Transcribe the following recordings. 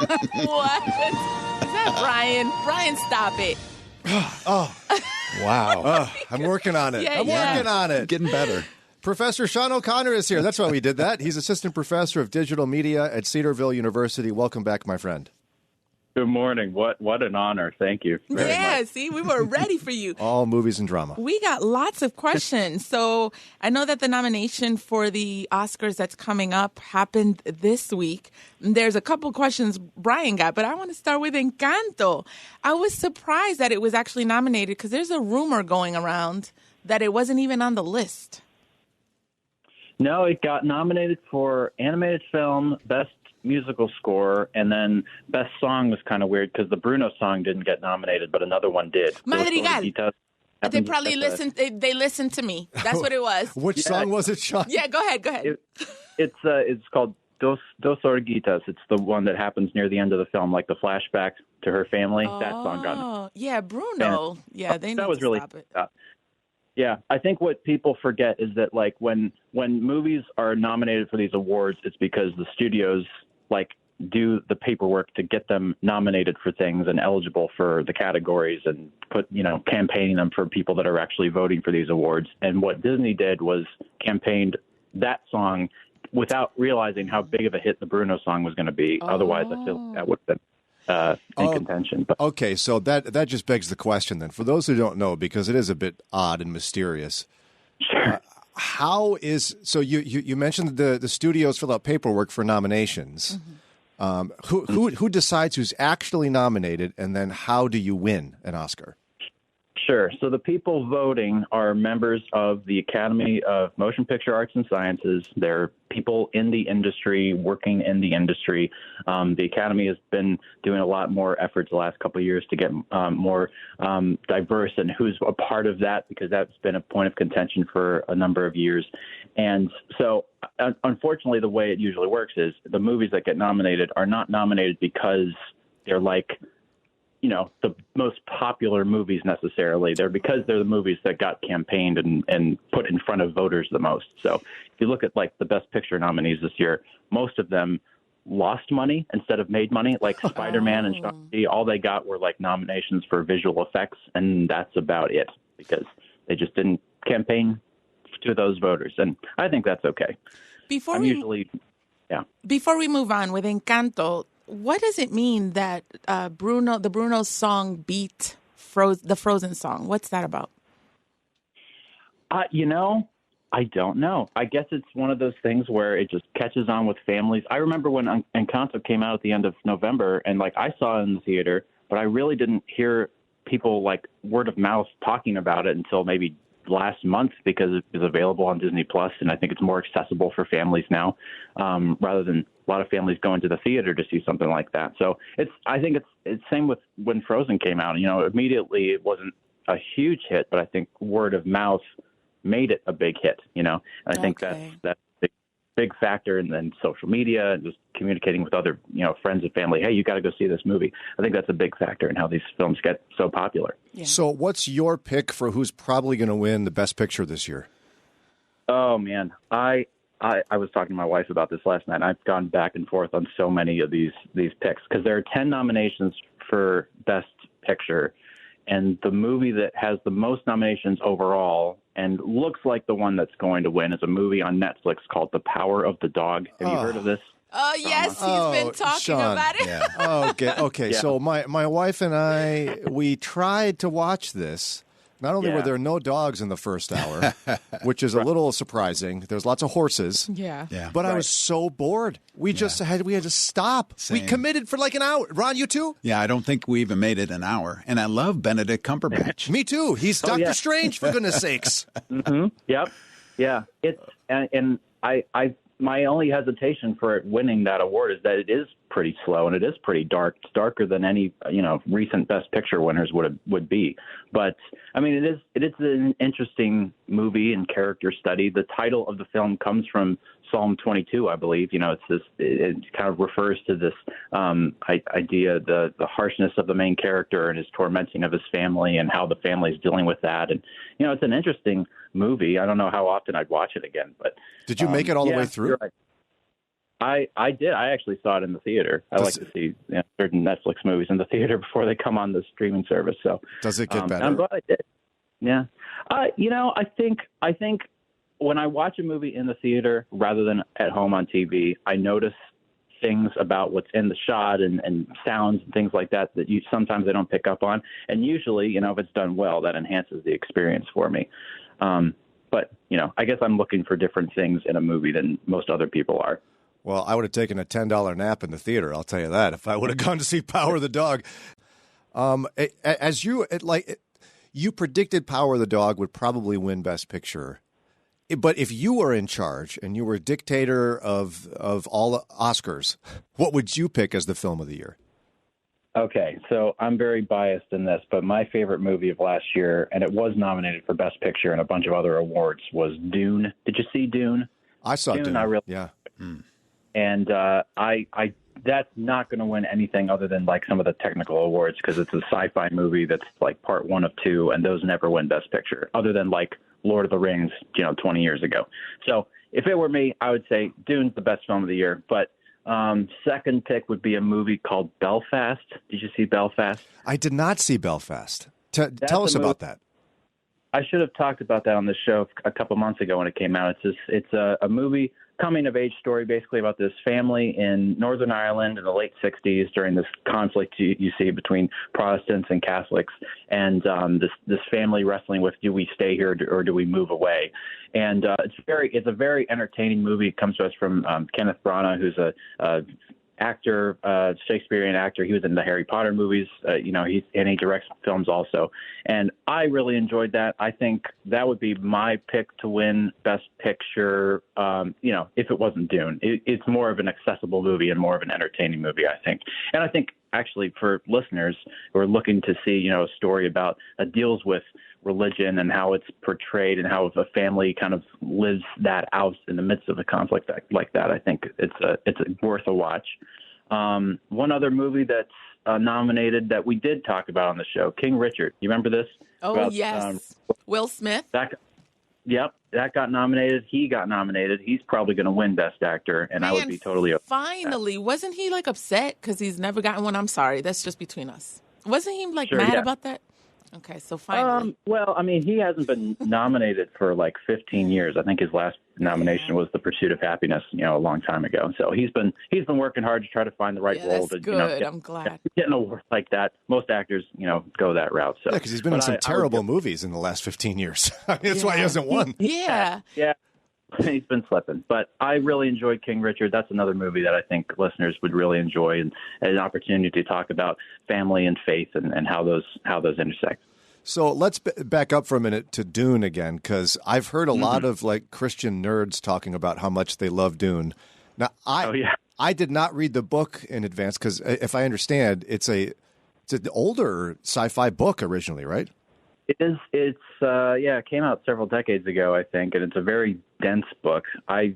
What? Is that Brian? Brian, stop it. Oh, wow. I'm working on it. Yeah, I'm working on it. Getting better. Professor Sean O'Connor is here. That's why we did that. He's assistant professor of digital media at Cedarville University. Welcome back, my friend. Good morning. What an honor. Thank you very much. See, we were ready for you. All movies and drama. We got lots of questions. So I know that the nomination for the Oscars that's coming up happened this week. There's a couple questions Brian got, but I want to start with Encanto. I was surprised that it was actually nominated because there's a rumor going around that it wasn't even on the list. No, it got nominated for animated film, best musical score, and then best song was kind of weird because the Bruno song didn't get nominated, but another one did. Madrigal. They probably listened. They listened to me. That's what it was. Which song was it, Sean? Yeah, go ahead. It's called Dos Oruguitas. It's the one that happens near the end of the film, like the flashback to her family. That song got nominated. Yeah, Bruno. Yeah, they need that was to really stop it. Yeah, I think what people forget is that like when movies are nominated for these awards, it's because the studios like do the paperwork to get them nominated for things and eligible for the categories and put, campaigning them for people that are actually voting for these awards. And what Disney did was campaigned that song without realizing how big of a hit the Bruno song was going to be. Otherwise, I feel that would have been in contention. But okay, so that just begs the question then. For those who don't know, because it is a bit odd and mysterious, sure. So you mentioned the studios fill out paperwork for nominations. Mm-hmm. Who decides who's actually nominated, and then how do you win an Oscar? Sure. So the people voting are members of the Academy of Motion Picture Arts and Sciences. They're people in the industry, working in the industry. The Academy has been doing a lot more efforts the last couple of years to get more diverse and who's a part of that, because that's been a point of contention for a number of years. And so, unfortunately, the way it usually works is the movies that get nominated are not nominated because they're like, the most popular movies necessarily. They're because they're the movies that got campaigned and put in front of voters the most. So if you look at like the Best Picture nominees this year, most of them lost money instead of made money. Like Spider-Man and Shang-Chi, all they got were like nominations for visual effects, and that's about it because they just didn't campaign to those voters. And I think that's okay. Before we move on with Encanto, what does it mean that the Bruno song beat the Frozen song? What's that about? I don't know. I guess it's one of those things where it just catches on with families. I remember when Encanto came out at the end of November, and like I saw it in the theater, but I really didn't hear people like word of mouth talking about it until maybe last month because it was available on Disney Plus, and I think it's more accessible for families now, rather than a lot of families going to the theater to see something like that. So I think it's same with when Frozen came out. Immediately it wasn't a huge hit, but I think word of mouth made it a big hit. And I think that's a big factor, and then social media and just communicating with other friends and family. Hey, you got to go see this movie. I think that's a big factor in how these films get so popular. Yeah. So what's your pick for who's probably going to win the Best Picture this year? Oh man, I was talking to my wife about this last night. I've gone back and forth on so many of these picks because there are 10 nominations for Best Picture, and the movie that has the most nominations overall and looks like the one that's going to win is a movie on Netflix called The Power of the Dog. Have you heard of this? Oh, yes, he's been talking Sean. about it. Yeah. Okay. Yeah. So my wife and I, we tried to watch this. Not only were there no dogs in the first hour, which is a little surprising. There's lots of horses. Yeah. But I was so bored. We had to stop. Same. We committed for like an hour. Ron, you too? Yeah, I don't think we even made it an hour. And I love Benedict Cumberbatch. Me too. He's Dr. Strange, for goodness sakes. Mm-hmm. Yep. Yeah. My only hesitation for it winning that award is that it is pretty slow and it is pretty dark. It's darker than any recent Best Picture winners would be. But I mean, it is an interesting movie and character study. The title of the film comes from Psalm 22, I believe. It kind of refers to this idea, the harshness of the main character and his tormenting of his family and how the family is dealing with that. And it's an interesting movie. I don't know how often I'd watch it again, but did you make it all the way through? Right. I did. I actually saw it in the theater. I like to see certain Netflix movies in the theater before they come on the streaming service. So does it get better? I'm glad I did. Yeah. I think when I watch a movie in the theater rather than at home on TV, I notice things about what's in the shot and sounds and things like that you sometimes I don't pick up on. And usually, if it's done well, that enhances the experience for me. But I guess I'm looking for different things in a movie than most other people are. Well, I would have taken a $10 nap in the theater, I'll tell you that, if I would have gone to see Power of the Dog. You predicted Power of the Dog would probably win Best Picture. But if you were in charge and you were dictator of all Oscars, what would you pick as the film of the year? Okay, so I'm very biased in this, but my favorite movie of last year, and it was nominated for Best Picture and a bunch of other awards, was Dune. Did you see Dune? I saw Dune. Yeah. And that's not going to win anything other than like some of the technical awards because it's a sci-fi movie that's like part 1 of 2, and those never win Best Picture other than like Lord of the Rings, 20 years ago. So if it were me, I would say Dune's the best film of the year. But second pick would be a movie called Belfast. Did you see Belfast? I did not see Belfast. Tell us about that. I should have talked about that on the show a couple months ago when it came out. It's a movie coming-of-age story basically about this family in Northern Ireland in the late 60s during this conflict you see between Protestants and Catholics, and this family wrestling with, do we stay here or do we move away? And it's a very entertaining movie. It comes to us from Kenneth Branagh, who's a actor, Shakespearean actor. He was in the Harry Potter movies, he directs films also. And I really enjoyed that. I think that would be my pick to win Best Picture, if it wasn't Dune. It's more of an accessible movie and more of an entertaining movie, I think. And I think actually for listeners who are looking to see, a story about that deals with religion and how it's portrayed and how a family kind of lives that out in the midst of a conflict like that, I think it's worth a watch. One other movie that's nominated that we did talk about on the show, King Richard. You remember this? Oh, yes. Will Smith. That got nominated. He got nominated. He's probably going to win Best Actor, and I would be totally upset. Finally, wasn't he upset because he's never gotten one? I'm sorry, that's just between us. Wasn't he mad about that? Okay, so finally. He hasn't been nominated for 15 years. I think his last nomination was The Pursuit of Happiness, a long time ago. So he's been working hard to try to find the right role. That's good. I'm glad. Getting an award like that, most actors, go that route. So because he's been in some terrible movies in the last 15 years. That's why he hasn't won. Yeah. He's been slipping, but I really enjoyed King Richard. That's another movie that I think listeners would really enjoy, and an opportunity to talk about family and faith and how those intersect. So let's back up for a minute to Dune again, because I've heard a lot of Christian nerds talking about how much they love Dune. Now, I did not read the book in advance because, if I understand, it's an older sci-fi book originally, right? It is. It came out several decades ago, I think, and it's a very dense book. I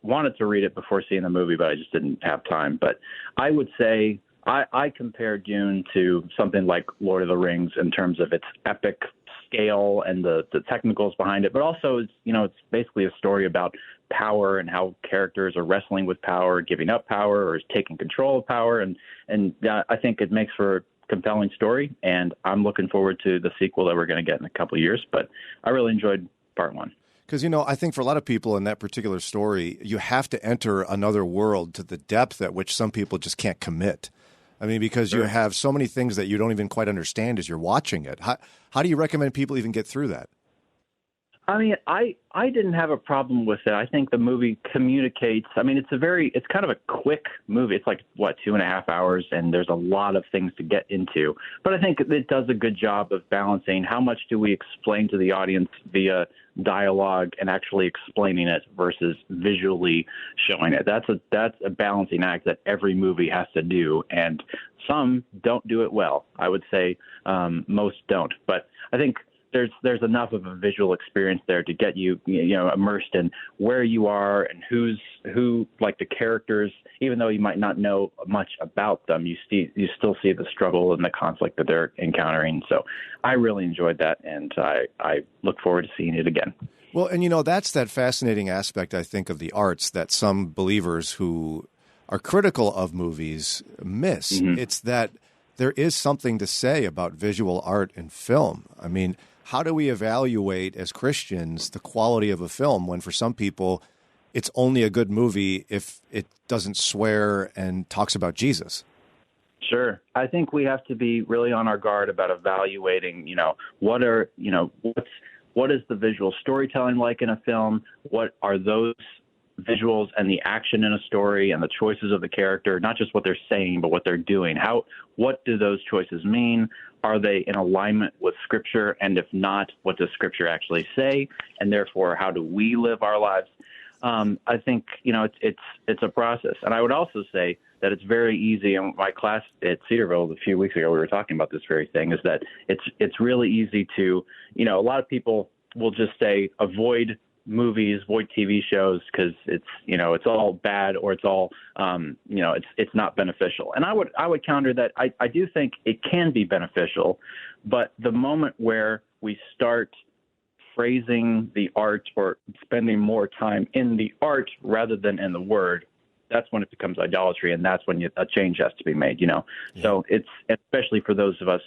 wanted to read it before seeing the movie, but I just didn't have time. But I would say I compare Dune to something like Lord of the Rings in terms of its epic scale and the technicals behind it, but also it's basically a story about power and how characters are wrestling with power, giving up power, or taking control of power, and I think it makes for a compelling story, and I'm looking forward to the sequel that we're going to get in a couple of years. But I really enjoyed part 1. Because, I think for a lot of people in that particular story, you have to enter another world to the depth at which some people just can't commit. I mean, because you have so many things that you don't even quite understand as you're watching it. How do you recommend people even get through that? I mean, I didn't have a problem with it. I think the movie communicates. I mean, it's kind of a quick movie. It's 2.5 hours, and there's a lot of things to get into. But I think it does a good job of balancing how much do we explain to the audience via dialogue and actually explaining it versus visually showing it. That's a balancing act that every movie has to do, and some don't do it well. I would say most don't. But I think there's enough of a visual experience there to get you immersed in where you are and who the characters, even though you might not know much about them, you still see the struggle and the conflict that they're encountering. So I really enjoyed that, and I look forward to seeing it again. Well, and that's that fascinating aspect, I think, of the arts that some believers who are critical of movies miss. Mm-hmm. It's that there is something to say about visual art and film. I mean, how do we evaluate as Christians the quality of a film when for some people it's only a good movie if it doesn't swear and talks about Jesus? Sure. I think we have to be really on our guard about evaluating, what is the visual storytelling like in a film? What are those visuals and the action in a story and the choices of the character, not just what they're saying, but what they're doing? What do those choices mean? Are they in alignment with Scripture? And if not, what does Scripture actually say? And therefore, how do we live our lives? I think, it's a process. And I would also say that it's very easy. In my class at Cedarville a few weeks ago, we were talking about this very thing, is that it's really easy to, a lot of people will just say, avoid movies, avoid TV shows because it's all bad or it's all, it's not beneficial. And I would counter that. I do think it can be beneficial, but the moment where we start phrasing the art or spending more time in the art rather than in the word, that's when it becomes idolatry, and that's when a change has to be made, Yeah. So it's, especially for those of us,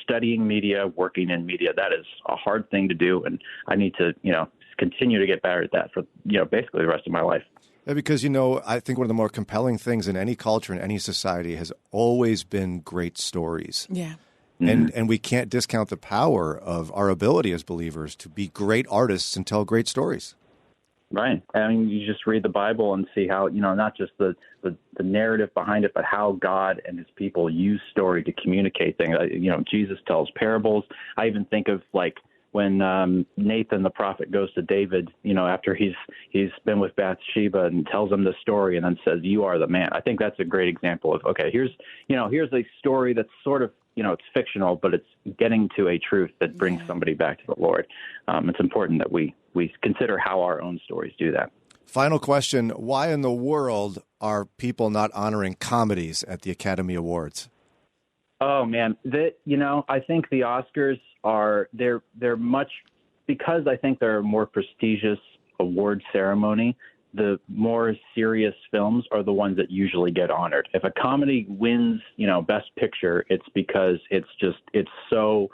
studying media, working in media, that is a hard thing to do, and I need to, continue to get better at that for, basically the rest of my life. Yeah, because, I think one of the more compelling things in any culture, in any society, has always been great stories. Yeah. And we can't discount the power of our ability as believers to be great artists and tell great stories. Right. I mean, you just read the Bible and see how, not just the narrative behind it, but how God and his people use story to communicate things. Jesus tells parables. I even think of when Nathan the prophet goes to David, after he's been with Bathsheba and tells him the story and then says, "You are the man." I think that's a great example of, okay, here's a story that's sort of, it's fictional, but it's getting to a truth that brings somebody back to the Lord. It's important that we consider how our own stories do that. Final question. Why in the world are people not honoring comedies at the Academy Awards? Oh, man. I think the Oscars they're much, because I think they're a more prestigious award ceremony, the more serious films are the ones that usually get honored. If a comedy wins, Best Picture, it's because it's so,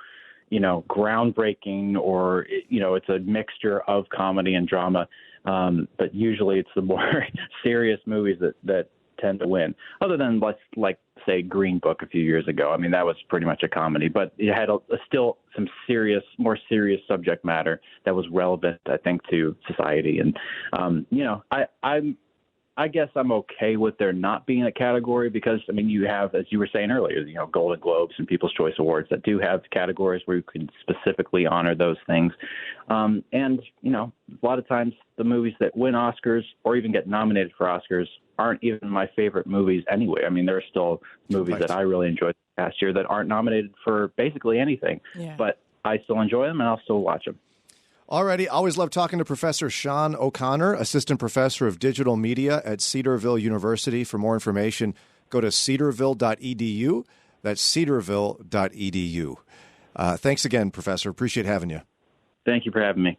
groundbreaking, or, it's a mixture of comedy and drama. But usually it's the more serious movies that tend to win, other than like say Green Book a few years ago. I mean, that was pretty much a comedy, but it had still some more serious subject matter that was relevant, I think, to society. And, I guess I'm okay with there not being a category because, I mean, you have, as you were saying earlier, Golden Globes and People's Choice Awards that do have categories where you can specifically honor those things. And, a lot of times the movies that win Oscars or even get nominated for Oscars aren't even my favorite movies anyway. I mean, there are still movies that I really enjoyed last year that aren't nominated for basically anything, but I still enjoy them and I'll still watch them. Alrighty, always love talking to Professor Sean O'Connor, Assistant Professor of Digital Media at Cedarville University. For more information, go to cedarville.edu. That's cedarville.edu. Thanks again, Professor. Appreciate having you. Thank you for having me.